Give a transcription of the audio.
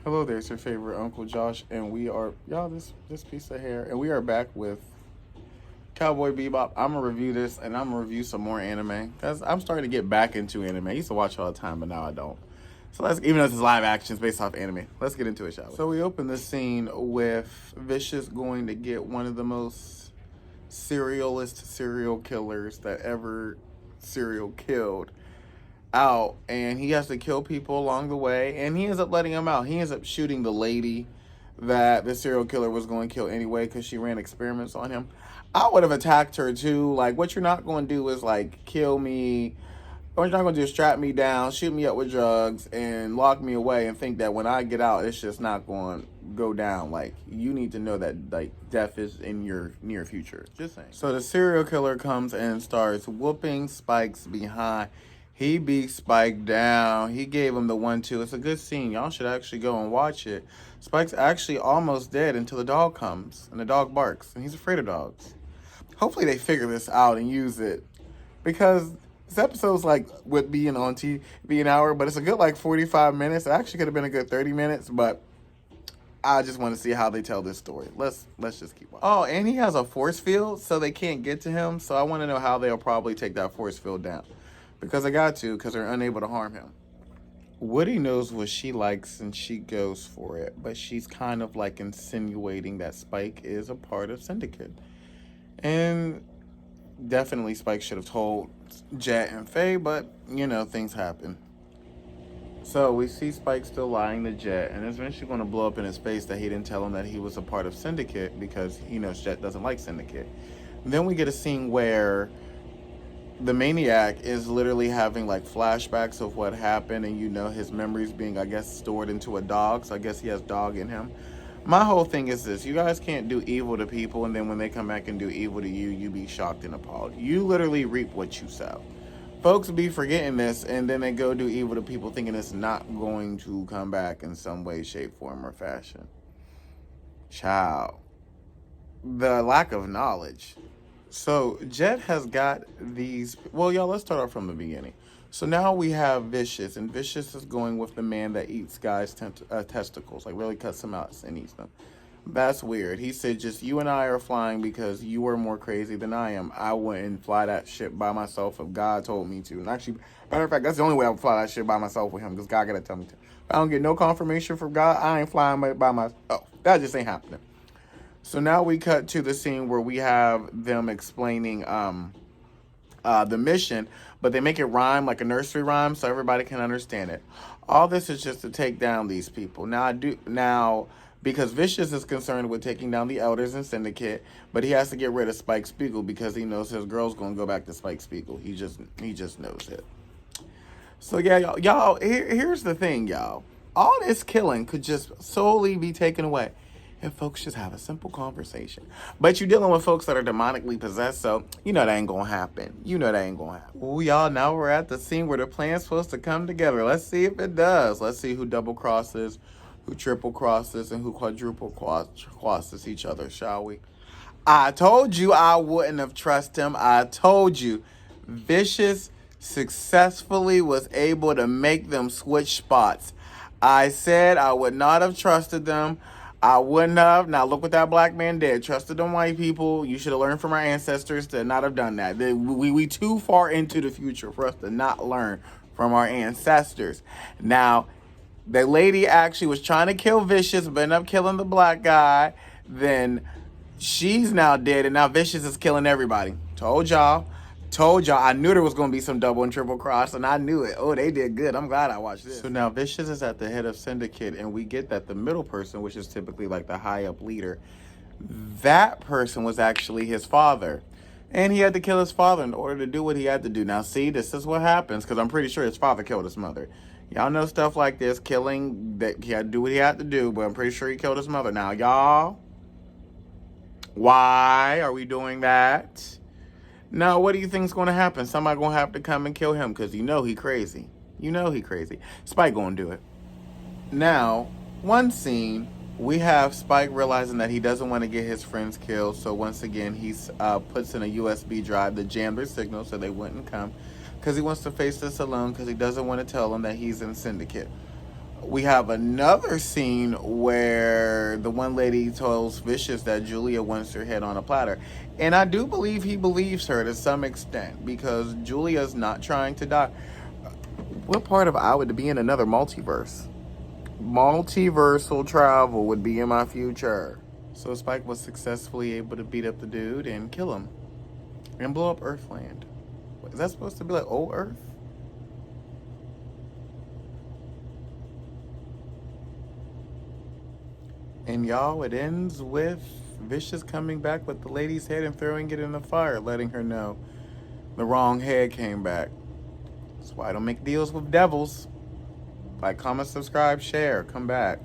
Hello there, it's your favorite Uncle Josh, and we are y'all this piece of hair, and we are back with Cowboy Bebop. I'm gonna review this, and I'm gonna review some more anime because I'm starting to get back into anime. I used to watch all the time, but now I don't. So let's, even though this is live action, it's based off anime. Let's get into it, shall we? So we open the scene with Vicious going to get one of the most serial killers that ever serial killed out, and he has to kill people along the way, and he ends up letting him out. He ends up shooting the lady that the serial killer was going to kill anyway because she ran experiments on him. I would have attacked her too. Like, what you're not going to do is like kill me. What you're not going to do is strap me down, shoot me up with drugs, and lock me away and think that when I get out, it's just not going to go down. Like, you need to know that like death is in your near future. Just saying. So the serial killer comes and starts whooping Spike's behind. He beat Spike down. He gave him the 1-2. It's a good scene. Y'all should actually go and watch it. Spike's actually almost dead until the dog comes and the dog barks, and he's afraid of dogs. Hopefully they figure this out and use it, because this episode's like would be on TV be an hour, but it's a good like 45 minutes. It actually could have been a good 30 minutes, but I just want to see how they tell this story. Let's just keep on. Oh, and he has a force field, so they can't get to him. So I want to know how they'll probably take that force field down. Because I got to, because they're unable to harm him. Woody knows what she likes and she goes for it, but she's kind of like insinuating that Spike is a part of Syndicate. And definitely Spike should have told Jet and Faye, but you know, things happen. So we see Spike still lying to Jet, and it's eventually going to blow up in his face that he didn't tell him that he was a part of Syndicate because he knows Jet doesn't like Syndicate. And then we get a scene where the maniac is literally having like flashbacks of what happened, and you know his memories being, I guess, stored into a dog. So I guess he has dog in him. My whole thing is this: you guys can't do evil to people, and then when they come back and do evil to you, you be shocked and appalled. You literally reap what you sow. Folks be forgetting this, and then they go do evil to people thinking it's not going to come back in some way, shape, form, or fashion. Child. The lack of knowledge. So Jet has got these. Well, y'all, let's start off from the beginning. So now we have Vicious, and Vicious is going with the man that eats guys' testicles, like really cuts them out and eats them. That's weird. He said, just you and I are flying because you are more crazy than I am. I wouldn't fly that shit by myself if God told me to. And actually, matter of fact, that's the only way I would fly that shit by myself with him, because God gotta tell me to. If I don't get no confirmation from God, I ain't flying by myself. Oh, that just ain't happening. So now we cut to the scene where we have them explaining the mission, but they make it rhyme like a nursery rhyme so everybody can understand it. All this is just to take down these people. Now because Vicious is concerned with taking down the elders in Syndicate, but he has to get rid of Spike Spiegel because he knows his girl's gonna go back to Spike Spiegel. He just knows it. So yeah, y'all. Here's the thing, y'all. All this killing could just solely be taken away if folks just have a simple conversation. But you're dealing with folks that are demonically possessed, so you know that ain't gonna happen. Oh, y'all, now we're at the scene where the plan's supposed to come together. Let's see if it does. Let's see who double crosses, who triple crosses, and who quadruple crosses each other, shall we? I told you I wouldn't have trusted him. I told you. Vicious successfully was able to make them switch spots. I said I would not have trusted them. I wouldn't have. Now look what that black man did. Trusted them white people. You should have learned from our ancestors to not have done that. We too far into the future for us to not learn from our ancestors. Now, the lady actually was trying to kill Vicious, but ended up killing the black guy. Then she's now dead, and now Vicious is killing everybody. Told y'all. I knew there was going to be some double and triple cross, and I knew it. Oh, they did good. I'm glad I watched this. So now Vicious is at the head of Syndicate, and we get that the middle person, which is typically like the high-up leader, that person was actually his father. And he had to kill his father in order to do what he had to do. Now, see, this is what happens, because I'm pretty sure his father killed his mother. Y'all know stuff like this, killing, that he had to do what he had to do, but I'm pretty sure he killed his mother. Now, y'all, why are we doing that? Now, what do you think is going to happen? Somebody going to have to come and kill him because you know he crazy. Spike going to do it. Now, one scene, we have Spike realizing that he doesn't want to get his friends killed. So once again, he puts in a USB drive to jam their signal so they wouldn't come, because he wants to face this alone, because he doesn't want to tell them that he's in Syndicate. We have another scene where the one lady tells Vicious that Julia wants her head on a platter. And I do believe he believes her to some extent because Julia's not trying to die. What part of I would be in another multiverse? Multiversal travel would be in my future. So Spike was successfully able to beat up the dude and kill him. And blow up Earthland. Is that supposed to be like old Earth? And y'all, it ends with Vicious coming back with the lady's head and throwing it in the fire, letting her know the wrong head came back. That's why I don't make deals with devils. Like, comment, subscribe, share. Come back.